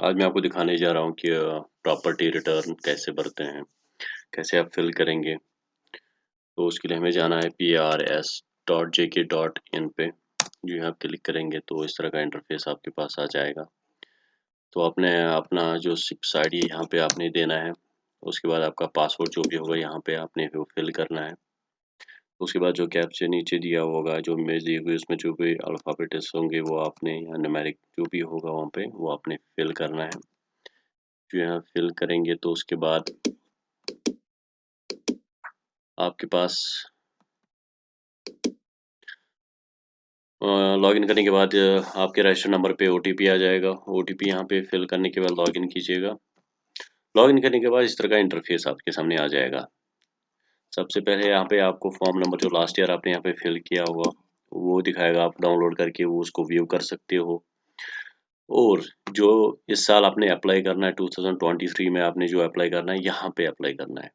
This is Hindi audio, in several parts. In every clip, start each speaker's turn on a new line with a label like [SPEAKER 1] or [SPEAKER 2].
[SPEAKER 1] आज मैं आपको दिखाने जा रहा हूँ कि प्रॉपर्टी रिटर्न कैसे भरते हैं, कैसे आप फिल करेंगे। तो उसके लिए हमें जाना है prs.jk.in पे। जो यहाँ क्लिक करेंगे तो इस तरह का इंटरफेस आपके पास आ जाएगा। तो आपने अपना जो सिक्स आईडी यहाँ पे आपने देना है। उसके बाद आपका पासवर्ड जो भी होगा यहाँ पे आपने वो फिल करना है। उसके बाद जो कैप्चा नीचे दिया होगा, जो इमेज दी हुई उसमें जो भी अल्फ़ाबेट्स होंगे वो आपने या न्यूमेरिक जो भी होगा वहाँ पे वो आपने फिल करना है। जो यहाँ फिल करेंगे तो उसके बाद आपके पास लॉगिन करने के बाद आपके रजिस्टर नंबर पे ओटीपी आ जाएगा। ओटीपी यहाँ पे फिल करने के बाद लॉगिन कीजिएगा। लॉगिन करने के बाद इस तरह का इंटरफेस आपके सामने आ जाएगा। सबसे पहले यहाँ पे आपको फॉर्म नंबर जो लास्ट ईयर आपने यहाँ पे फिल किया होगा वो दिखाएगा। आप डाउनलोड करके वो उसको व्यू कर सकते हो। और जो इस साल आपने अप्लाई करना है 2023 में आपने जो अप्लाई करना है यहाँ पे अप्लाई करना है।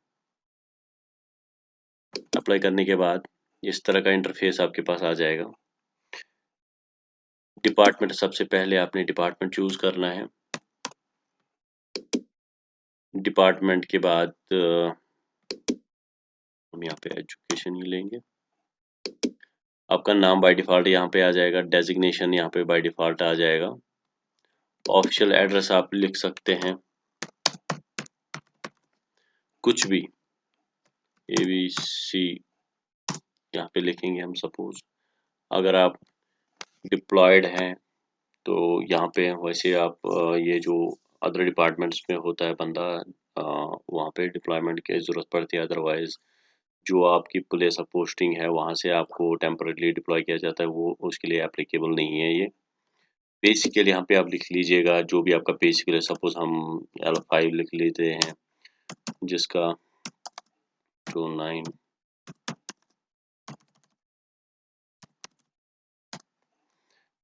[SPEAKER 1] अप्लाई करने के बाद इस तरह का इंटरफेस आपके पास आ जाएगा। डिपार्टमेंट सबसे पहले आपने डिपार्टमेंट चूज करना है। डिपार्टमेंट के बाद हम यहाँ पे एजुकेशन ही लेंगे। आपका नाम बाय डिफ़ॉल्ट यहाँ पे आ जाएगा। डेजिग्नेशन यहाँ पे बाय डिफ़ॉल्ट आ जाएगा। ऑफिशियल एड्रेस आप लिख सकते हैं कुछ भी, ABC यहाँ पे लिखेंगे हम। सपोज अगर आप डिप्लॉयड हैं तो यहाँ पे वैसे आप ये जो अदर डिपार्टमेंट्स में होता है बंदा वहाँ पे डिप्लॉयमेंट की ज़रूरत पड़ती है। अदरवाइज जो आपकी प्लेस ऑफ पोस्टिंग है वहाँ से आपको टेम्परेली डिप्लॉय किया जाता है, वो उसके लिए एप्लीकेबल नहीं है ये। बेसिकली यहाँ पे आप लिख लीजिएगा जो भी आपका बेसिकली। सपोज हम L5 लिख लेते हैं जिसका 29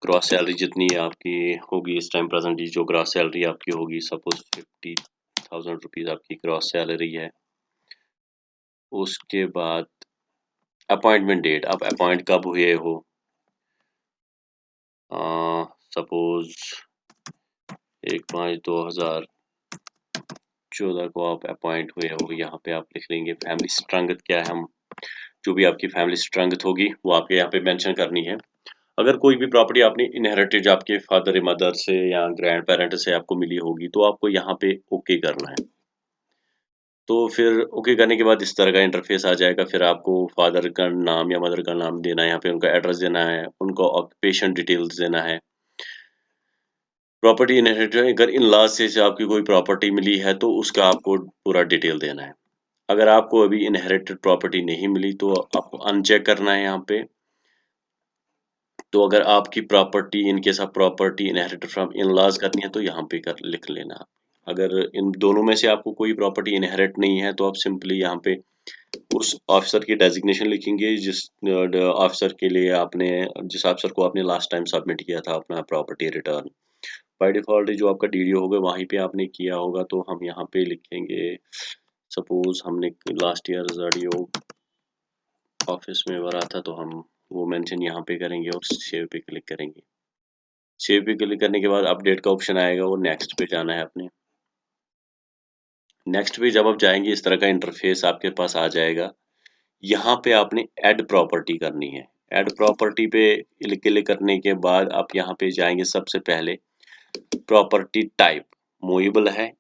[SPEAKER 1] ग्रॉस सैलरी जितनी आपकी होगी इस टाइम प्रेजेंटली, जो ग्रॉस सैलरी आपकी होगी सपोज 50,000 रुपीज़ आपकी ग्रॉस सैलरी है। उसके बाद अपॉइंटमेंट डेट, आप अपॉइंट कब हुए हो। सपोज 1/5/2014 को आप अपॉइंट हुए हो, यहाँ पे आप लिख लेंगे। फैमिली स्ट्रेंथ क्या है, हम जो भी आपकी फैमिली स्ट्रेंथ होगी वो आपके यहाँ पे मेंशन करनी है। अगर कोई भी प्रॉपर्टी आपने इनहेरिटेड आपके फादर मदर से या ग्रैंड पेरेंट से आपको मिली होगी तो आपको यहाँ पे ओके करना है। तो फिर ओके करने के बाद इस तरह का इंटरफेस आ जाएगा। फिर आपको फादर का नाम या मदर का नाम देना है, यहाँ पे उनका एड्रेस देना है, उनको ऑक्यूपेशन डिटेल्स देना है। प्रॉपर्टी इनहेरिटेड अगर इन लॉज से आपकी कोई प्रॉपर्टी मिली है तो उसका आपको पूरा डिटेल देना है। अगर आपको अभी इनहेरिटेड प्रॉपर्टी नहीं मिली तो आपको अनचेक करना है यहाँ पे। तो अगर आपकी property in case of property inherited from in laws करनी है तो यहाँ पे कर लिख लेना। अगर इन दोनों में से आपको कोई प्रॉपर्टी इनहेरिट नहीं है तो आप सिंपली यहाँ पे उस ऑफिसर की डेजिग्नेशन लिखेंगे जिस ऑफिसर के लिए आपने, जिस ऑफिसर को आपने लास्ट टाइम सबमिट किया था अपना प्रॉपर्टी रिटर्न। बाय डिफॉल्ट जो आपका डीडीओ होगा वहीं पे आपने किया होगा तो हम यहाँ पे लिखेंगे। सपोज हमने लास्ट ईयर डीडीओ ऑफिस में भरा था तो हम वो मेंशन यहाँ पे करेंगे और सेव पे क्लिक करेंगे। सेव पे क्लिक करने के बाद अपडेट का ऑप्शन आएगा और नेक्स्ट पे जाना है अपने। नेक्स्ट पे जब आप जाएंगे इस तरह का इंटरफेस आपके पास आ जाएगा। यहाँ पे आपने ऐड प्रॉपर्टी करनी है। ऐड प्रॉपर्टी पे क्लिक करने के बाद आप यहाँ पे जाएंगे। सबसे पहले प्रॉपर्टी टाइप मूवेबल है,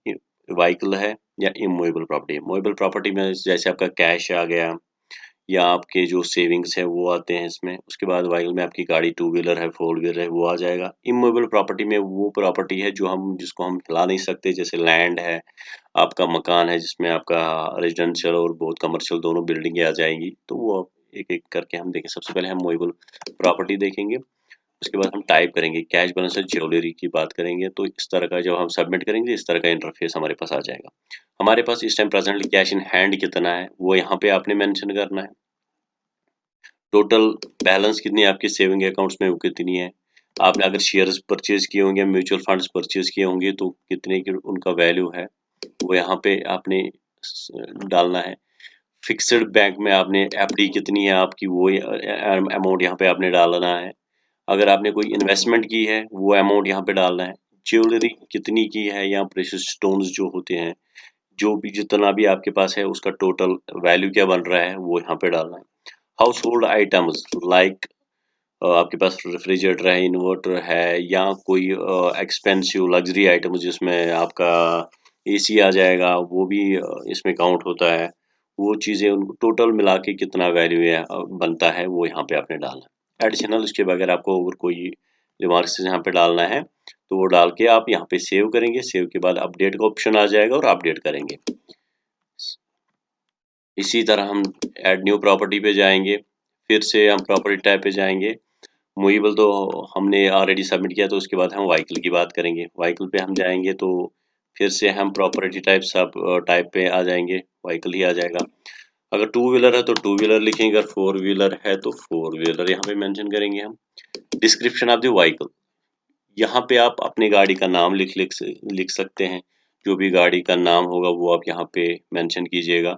[SPEAKER 1] व्हीकल है या इमूवेबल प्रॉपर्टी। मूवेबल प्रॉपर्टी में जैसे आपका कैश आ गया या आपके जो सेविंग्स है वो आते हैं इसमें। उसके बाद व्हीकल में आपकी गाड़ी टू व्हीलर है, फोर व्हीलर है, वो आ जाएगा। इमूवेबल प्रॉपर्टी में वो प्रॉपर्टी है जो हम जिसको हम हिला नहीं सकते, जैसे लैंड है, आपका मकान है जिसमें आपका रेजिडेंशियल और बहुत कमर्शियल दोनों बिल्डिंगें आ जाएंगी। तो वो एक एक करके हम देखें। सबसे पहले हम मूवेबल प्रॉपर्टी देखेंगे। उसके बाद हम टाइप करेंगे कैश बैलेंस और ज्वेलरी की बात करेंगे। तो इस तरह का जब हम सबमिट करेंगे इस तरह का इंटरफेस हमारे पास आ जाएगा। हमारे पास इस time presently cash in hand कितना है वो यहाँ पे आपने मेंशन करना है। टोटल बैलेंस कितनी है आपके सेविंग अकाउंट्स में वो कितनी है। आपने अगर शेयर्स परचेज किए होंगे, म्यूचुअल फंड्स परचेज किए होंगे तो कितने की उनका वैल्यू है वो यहाँ पे आपने डालना है। फिक्स्ड बैंक में आपने एफडी कितनी है आपकी वो अमाउंट यहाँ पे आपने डालना है। अगर आपने कोई इन्वेस्टमेंट की है वो अमाउंट यहाँ पे डालना है। ज्वेलरी कितनी की है या प्रेशियस स्टोन्स जो होते हैं, जो भी जितना भी आपके पास है उसका टोटल वैल्यू क्या बन रहा है वो यहाँ पे डालना है। हाउस होल्ड आइटम्स लाइक आपके पास रेफ्रिजरेटर है, इन्वर्टर है या कोई एक्सपेंसिव लग्जरी आइटम जिसमें आपका एसी आ जाएगा, वो भी इसमें काउंट होता है। वो चीज़ें उनको टोटल मिला के कितना वैल्यू बनता है वो यहाँ पे आपने डालना है। एडिशनल इसके बगैर आपको अगर कोई रिमार्क्स यहाँ पे डालना है तो वो डाल के आप यहाँ पे सेव करेंगे। सेव के बाद अपडेट का ऑप्शन आ जाएगा और अपडेट करेंगे। इसी तरह हम ऐड न्यू प्रॉपर्टी पे जाएंगे, फिर से हम प्रॉपर्टी टैब पे जाएंगे। मूवेबल तो हमने ऑलरेडी सबमिट किया, तो उसके बाद हम व्हीकल की बात करेंगे। व्हीकल पे हम जाएंगे तो फिर से हम प्रॉपर्टी टाइप सब टाइप पे आ जाएंगे, व्हीकल ही आ जाएगा। अगर टू व्हीलर है तो टू व्हीलर लिखेंगे, अगर फोर व्हीलर है तो फोर व्हीलर यहाँ पे मेंशन करेंगे हम। डिस्क्रिप्शन ऑफ द व्हीकल, यहाँ पे आप अपनी गाड़ी का नाम लिख सकते हैं। जो भी गाड़ी का नाम होगा वो आप यहाँ पे मेंशन कीजिएगा।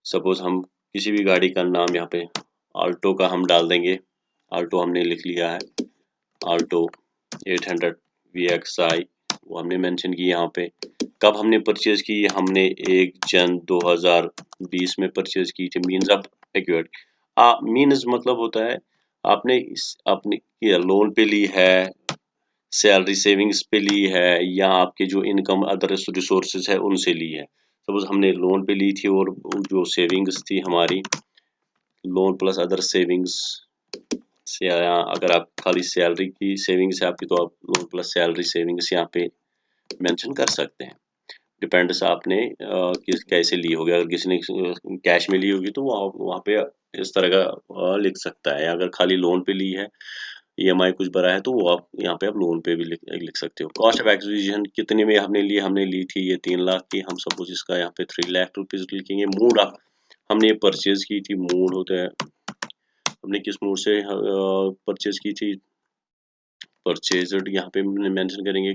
[SPEAKER 1] सपोज हम किसी भी गाड़ी का नाम यहाँ पे आल्टो का हम डाल देंगे। आल्टो हमने लिख लिया है, आल्टो 800 VXI, वो हमने मेंशन की यहाँ पे। कब हमने परचेज की, हमने 1 जन 2020 में परचेज की थी। मीन्स ऑफ एक्यूरेट, मीन्स मतलब होता है आपने अपनी लोन पे ली है, सैलरी सेविंग्स पे ली है, या आपके जो इनकम अदर रिसोर्सेज है उनसे ली है। सपोज हमने लोन पे ली थी और जो सेविंग्स थी हमारी, लोन प्लस अदर सेविंग्स से, या अगर आप खाली सैलरी की सेविंग्स है आपकी तो आप लोन प्लस सैलरी सेविंग्स यहाँ पे मेंशन कर सकते हैं। डिपेंड्स आपने किस कैसे ली होगी। अगर किसी ने कैश में ली होगी तो वहाँ पे इस तरह का लिख सकता है। अगर खाली लोन पे ली है, ईएमआई कुछ भरा है, तो वो आप यहाँ पे आप लोन पे भी लिख सकते हो। कॉस्ट ऑफ एक्विजिशन कितने में हमने ली थी, ये 3 लाख की। हम सपोज इसका यहाँ पे 3 लाख रुपीज लिखेंगे। मूड ऑफ, हमने ये परचेज की थी, मूड होता है हमने किस मूड से परचेज की थी, परचेज्ड यहाँ पे मेंशन करेंगे।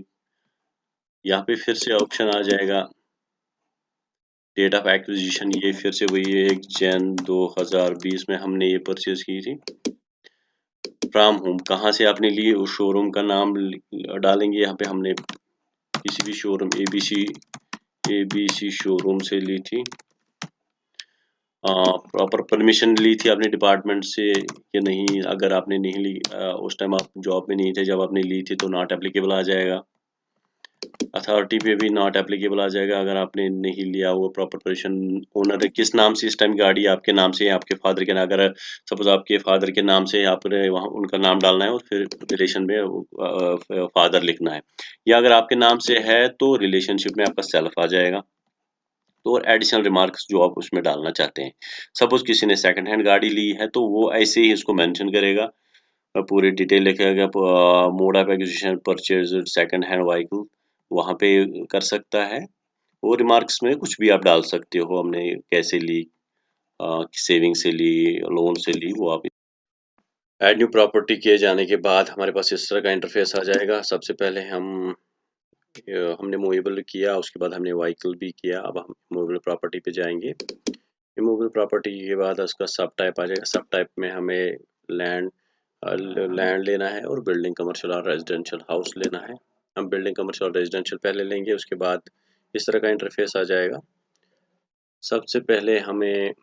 [SPEAKER 1] यहाँ पे फिर से ऑप्शन आ जाएगा डेट ऑफ एक्विजिशन, ये फिर से वही है 1 जन 2020 में हमने ये परचेज की थी। फ्रॉम होम, कहाँ से आपने ली उस शोरूम का नाम डालेंगे। यहाँ पे हमने किसी भी शोरूम एबीसी शोरूम से ली थी। प्रॉपर परमिशन ली थी आपने डिपार्टमेंट से कि नहीं, अगर आपने नहीं ली उस टाइम आप जॉब में नहीं थे जब आपने ली थी तो नॉट एप्लीकेबल आ जाएगा। अथॉरिटी पे भी नॉट एप्लीकेबल आ जाएगा अगर आपने नहीं लिया हुआ प्रॉपर परमिशन। ओनर किस नाम से इस टाइम गाड़ी आपके नाम से है, आपके फादर के नाम, अगर सपोज आपके फादर के नाम से आपने वहाँ उनका नाम डालना है और फिर रिलेशन में फादर लिखना है, या अगर आपके नाम से है तो रिलेशनशिप में आपका सेल्फ आ जाएगा। तो और एडिशनल रिमार्क्स जो आप उसमें डालना चाहते हैं। सपोज किसी ने सेकंड हैंड गाड़ी ली है तो वो ऐसे ही इसको मेंशन करेगा, पूरी डिटेल लिखेगा, mode of acquisition purchase second hand vehicle, वहाँ पे कर सकता है। वो रिमार्क्स में कुछ भी आप डाल सकते हो, हमने कैसे ली, सेविंग से ली, लोन से ली, वो आप। ऐड न्यू प्रॉपर्टी किए जाने के बाद हमारे पास इस तरह का इंटरफेस आ जाएगा। सबसे पहले हमने मूवेबल किया, उसके बाद हमने व्हीकल भी किया। अब हम मूवेबल प्रॉपर्टी पे जाएंगे। मूवेबल प्रॉपर्टी के बाद उसका सब टाइप आ जाएगा। सब टाइप में हमें लैंड लैंड लेना है और बिल्डिंग कमर्शियल और रेजिडेंशियल हाउस लेना है। हम बिल्डिंग कमर्शियल और रेजिडेंशियल पहले लेंगे, उसके बाद इस तरह का इंटरफेस आ जाएगा। सबसे पहले हमें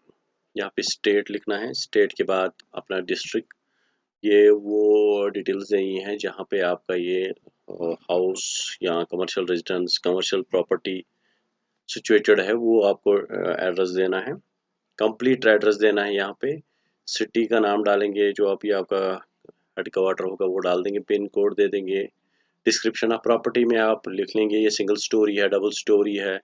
[SPEAKER 1] यहाँ पे स्टेट लिखना है, स्टेट के बाद अपना डिस्ट्रिक्ट, ये वो डिटेल्स नहीं है जहाँ पे आपका ये हाउस या commercial residence commercial property situated है, वो आपको एड्रेस देना है। कंप्लीट एड्रेस देना है। यहाँ पे सिटी का नाम डालेंगे, जो अभी आपका हेडक्वार्टर होगा वो डाल देंगे, पिन कोड दे देंगे। डिस्क्रिप्शन ऑफ प्रॉपर्टी में आप लिख लेंगे ये सिंगल स्टोरी है, डबल स्टोरी है,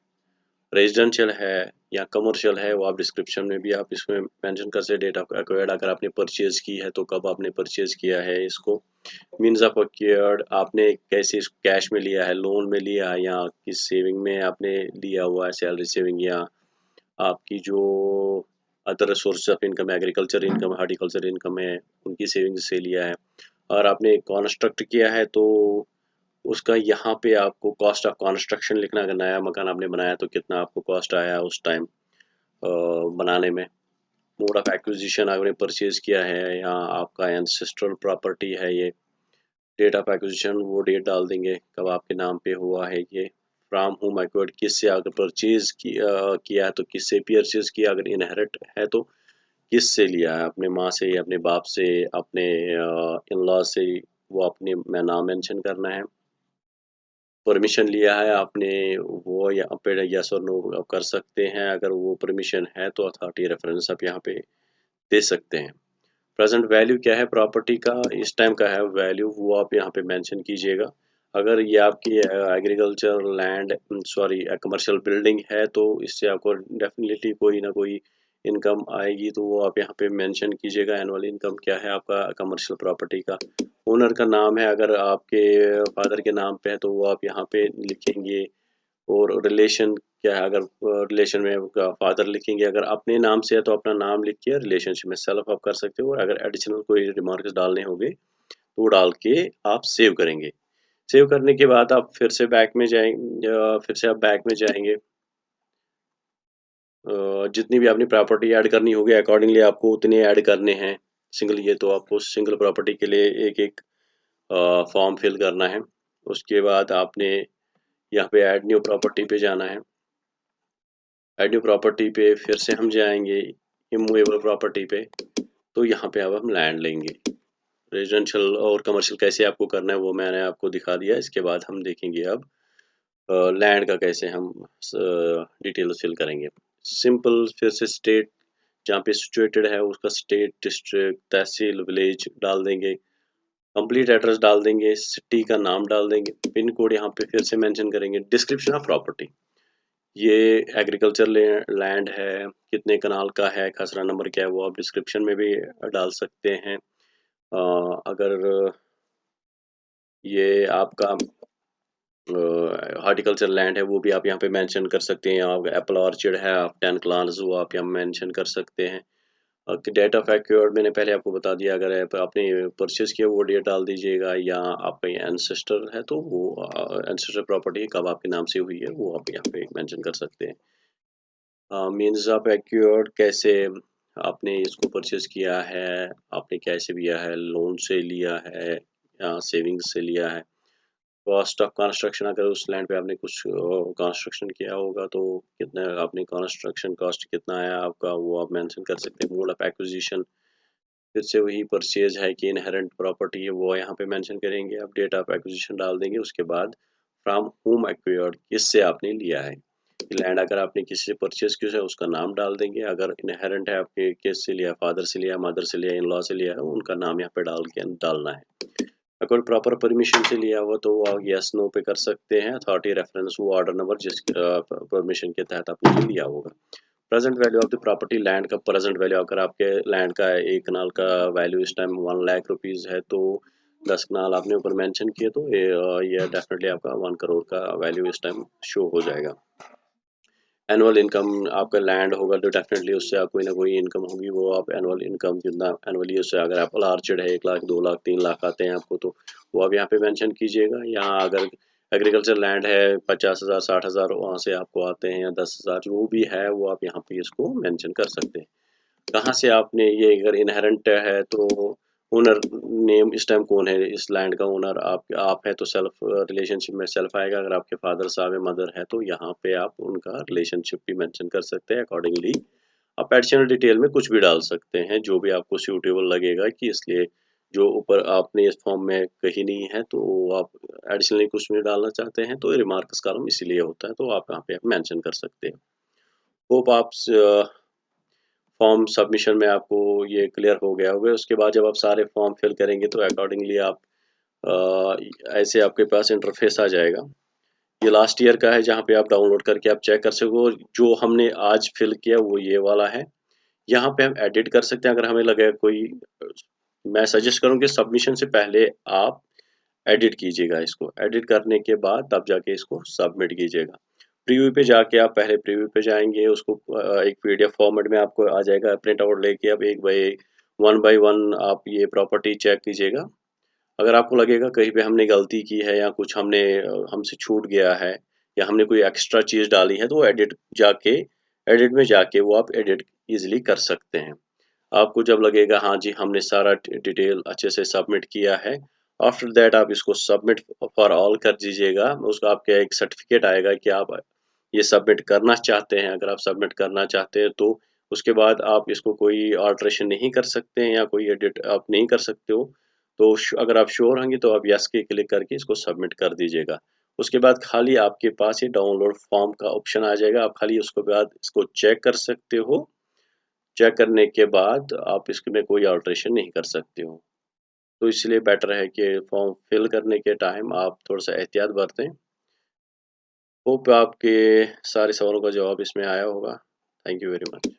[SPEAKER 1] रेजिडेंशियल है या कमर्शियल है, वो आप डिस्क्रिप्शन में भी आप इसमें मेंशन कर सकते। डेट ऑफ एक्वायर्ड, अगर आपने परचेज की है तो कब आपने परचेज किया है इसको। मीन्स ऑफ एक्वायर्ड, आपने कैसे इसको कैश में लिया है, लोन में लिया है, या किस सेविंग में आपने लिया हुआ है, सैलरी सेविंग या आपकी जो other source of income, agriculture income, horticulture income है, उनकी सेविंग से लिया है। और आपने कॉन्स्ट्रक्ट किया है तो उसका यहाँ पे आपको कॉस्ट ऑफ कंस्ट्रक्शन लिखना। अगर नया मकान आपने बनाया तो कितना आपको कॉस्ट आया उस टाइम बनाने में। मोड ऑफ एक्विजिशन, आपने परचेज किया है या आपका एंसेस्ट्रल प्रॉपर्टी है ये, डेट ऑफ एक्विजिशन वो डेट डाल देंगे कब आपके नाम पे हुआ है ये। फ्रॉम होम एक्वायर्ड, किससे अगर परचेज किया है तो किससे परचेज किया, अगर इनहेरिट है तो किससे लिया है, अपने माँ से, अपने बाप से, अपने इन लॉ से, वो अपने मैं नाम मेंशन करना है। परमिशन लिया है आपने, वो यहाँ पे यस और नो आप कर सकते हैं, अगर वो परमिशन है तो अथॉरिटी रेफरेंस आप यहाँ पे दे सकते हैं। प्रेजेंट वैल्यू क्या है प्रॉपर्टी का, इस टाइम का है वैल्यू, वो आप यहाँ पे मेंशन कीजिएगा। अगर ये आपकी agriculture land, sorry commercial building है तो इससे आपको डेफिनेटली कोई ना कोई इनकम आएगी, तो वो आप यहाँ पे मेंशन कीजिएगा। एनुअल इनकम क्या है आपका कमर्शियल प्रॉपर्टी का। ओनर का नाम है, अगर आपके फादर के नाम पे है तो वो आप यहाँ पे लिखेंगे। और रिलेशन क्या है, अगर रिलेशन में फादर लिखेंगे, अगर अपने नाम से है तो अपना नाम लिख के रिलेशनशिप में सेल्फ आप कर सकते हो, और अगर एडिशनल कोई रिमार्क्स डालने होंगे तो वो डाल के आप सेव करेंगे। सेव करने के बाद आप फिर से बैक में जाएंगे, फिर से आप बैक में जाएंगे। जितनी भी आपने प्रॉपर्टी ऐड करनी होगी अकॉर्डिंगली आपको उतने ऐड करने हैं। सिंगल ये तो आपको सिंगल प्रॉपर्टी के लिए एक एक फॉर्म फिल करना है। उसके बाद आपने यहाँ पे ऐड न्यू प्रॉपर्टी पे जाना है। ऐड न्यू प्रॉपर्टी पे फिर से हम जाएंगे इमूवेबल प्रॉपर्टी पे, तो यहाँ पे अब हम लैंड लेंगे। रेजिडेंशियल और कमर्शियल कैसे आपको करना है वो मैंने आपको दिखा दिया। इसके बाद हम देखेंगे अब लैंड का कैसे हम डिटेल फिल करेंगे। सिंपल फिर से स्टेट जहाँ पे सिचुएटेड है उसका स्टेट, डिस्ट्रिक्ट, तहसील, विलेज डाल देंगे। कंप्लीट एड्रेस डाल देंगे, सिटी का नाम डाल देंगे, पिन कोड यहाँ पे फिर से मेंशन करेंगे। डिस्क्रिप्शन ऑफ प्रॉपर्टी, ये एग्रीकल्चर लैंड है, कितने कनाल का है, खसरा नंबर क्या है, वो आप डिस्क्रिप्शन में भी डाल सकते हैं। अगर ये आपका हॉर्टिकल्चर लैंड है वो भी आप यहाँ पे मेंशन कर सकते हैं। आप एप्पल ऑर्चर्ड है, आप 10 प्लांट्स वो आप यहाँ मेंशन कर सकते हैं। डेट ऑफ एक्वायर्ड मैंने पहले आपको बता दिया, अगर आपने परचेज किया वो डेट डाल दीजिएगा, या आपका एंसेस्टर है तो वो एंसेस्टर प्रॉपर्टी कब आपके नाम से हुई है वो आप यहाँ पे मेंशन कर सकते हैं। मीन्स ऑफ एक्वायर्ड कैसे आपने इसको परचेज किया है, आपने कैसे लिया है, लोन से लिया है या सेविंग्स से लिया है। कॉस्ट ऑफ कंस्ट्रक्शन, अगर उस लैंड पे आपने कुछ कंस्ट्रक्शन किया होगा तो कितना आपने कंस्ट्रक्शन कॉस्ट कितना आया आपका वो आप मेंशन कर सकते हैं। मोड ऑफ एक्विजिशन फिर से वही परचेज है कि इनहेरेंट प्रॉपर्टी है वो यहाँ पे मेंशन करेंगे। आप डेट ऑफ एक्विजिशन डाल देंगे। उसके बाद फ्रॉम होम एक्वायर्ड, किससे आपने लिया है लैंड, अगर आपने किसी से परचेज किया है उसका नाम डाल देंगे। अगर इनहेरेंट है आपके किससे लिया, फादर से लिया, मदर से लिया, इन लॉ से लिया है, उनका नाम यहाँ पे डाल के डालना है। अगर प्रॉपर परमिशन से लिया हुआ तो वो आप यस नो पे कर सकते हैं। अथॉरिटी रेफरेंस वो ऑर्डर नंबर जिस परमिशन के तहत आपने लिया होगा। Present value of the property, land का प्रेजेंट वैल्यू, अगर आपके लैंड का एक कनाल का वैल्यू इस टाइम 1 लाख रुपीज़ है तो 10 कनाल आपने ऊपर मेंशन किए तो ये डेफिनेटली आपका 1 करोड़ का वैल्यू इस टाइम शो हो जाएगा। एनुअल इनकम आपका लैंड होगा तो डेफिनेटली उससे आप कोई ना कोई इनकम होगी, वो आप एनुअल इनकम कितना एनुअली उससे, अगर एप्पल ऑर्चर्ड है 1 लाख 2 लाख 3 लाख आते हैं आपको तो वो आप यहाँ पे मेंशन कीजिएगा। यहाँ अगर एग्रीकल्चर लैंड है 50,000 60,000 वहाँ से आपको आते हैं, या 10,000 जो भी है वो आप यहाँ पे इसको मेंशन कर सकते हैं। कहाँ से आपने ये, अगर इनहेरेंट है तो ओनर नेम इस टाइम कौन है, इस लैंड का ओनर आप है तो सेल्फ रिलेशनशिप में सेल्फ आएगा। अगर आपके फादर साहब है, मदर है तो यहाँ पे आप उनका रिलेशनशिप भी मेंशन कर सकते हैं। अकॉर्डिंगली आप एडिशनल डिटेल में कुछ भी डाल सकते हैं जो भी आपको सूटेबल लगेगा, कि इसलिए जो ऊपर आपने इस फॉर्म में कही नहीं है तो आप एडिशनली कुछ भी डालना चाहते हैं तो रिमार्क्स कॉलम इसीलिए होता है, तो आप यहाँ पे मेंशन कर सकते हैं। होप आप फॉर्म सबमिशन में आपको ये क्लियर हो गया होगा। उसके बाद जब आप सारे फॉर्म फिल करेंगे तो अकॉर्डिंगली आप ऐसे आपके पास इंटरफेस आ जाएगा। ये लास्ट ईयर का है जहाँ पे आप डाउनलोड करके आप चेक कर सको। जो हमने आज फिल किया वो ये वाला है। यहाँ पे हम एडिट कर सकते हैं अगर हमें लगे कोई। मैं सजेस्ट करूँ कि सबमिशन से पहले आप एडिट कीजिएगा इसको। एडिट करने के बाद तब जाके इसको सबमिट कीजिएगा। प्रीव्यू पे जाके आप पहले प्रीव्यू पे जाएंगे, उसको एक पीडीएफ फॉर्मेट में आपको आ जाएगा। प्रिंट आउट लेके अब वन बाई वन आप ये प्रॉपर्टी चेक कीजिएगा। अगर आपको लगेगा कहीं पे हमने गलती की है या कुछ हमने हमसे छूट गया है या हमने कोई एक्स्ट्रा चीज़ डाली है तो एडिट में जाके वो आप एडिट इजीली कर सकते हैं। आपको जब लगेगा हाँ जी हमने सारा डिटेल अच्छे से सबमिट किया है, आफ्टर दैट आप इसको सबमिट फॉर ऑल कर दीजिएगा। उसका आपके एक सर्टिफिकेट आएगा कि आप ये सबमिट करना चाहते हैं। अगर आप सबमिट करना चाहते हैं तो उसके बाद आप इसको कोई अल्टरेशन नहीं कर सकते हैं या कोई एडिट आप नहीं कर सकते हो। तो अगर आप श्योर होंगे तो आप यस के क्लिक करके इसको सबमिट कर दीजिएगा। उसके बाद खाली आपके पास ये डाउनलोड फॉर्म का ऑप्शन आ जाएगा। आप खाली उसके बाद इसको चेक कर सकते हो। चेक करने के बाद आप इसमें कोई अल्टरेशन नहीं कर सकते हो। तो इसलिए बेटर है कि फॉर्म फिल करने के टाइम आप थोड़ा-सा एहतियात बरतें। होप आपके सारे सवालों का जवाब इसमें आया होगा। Thank you very much.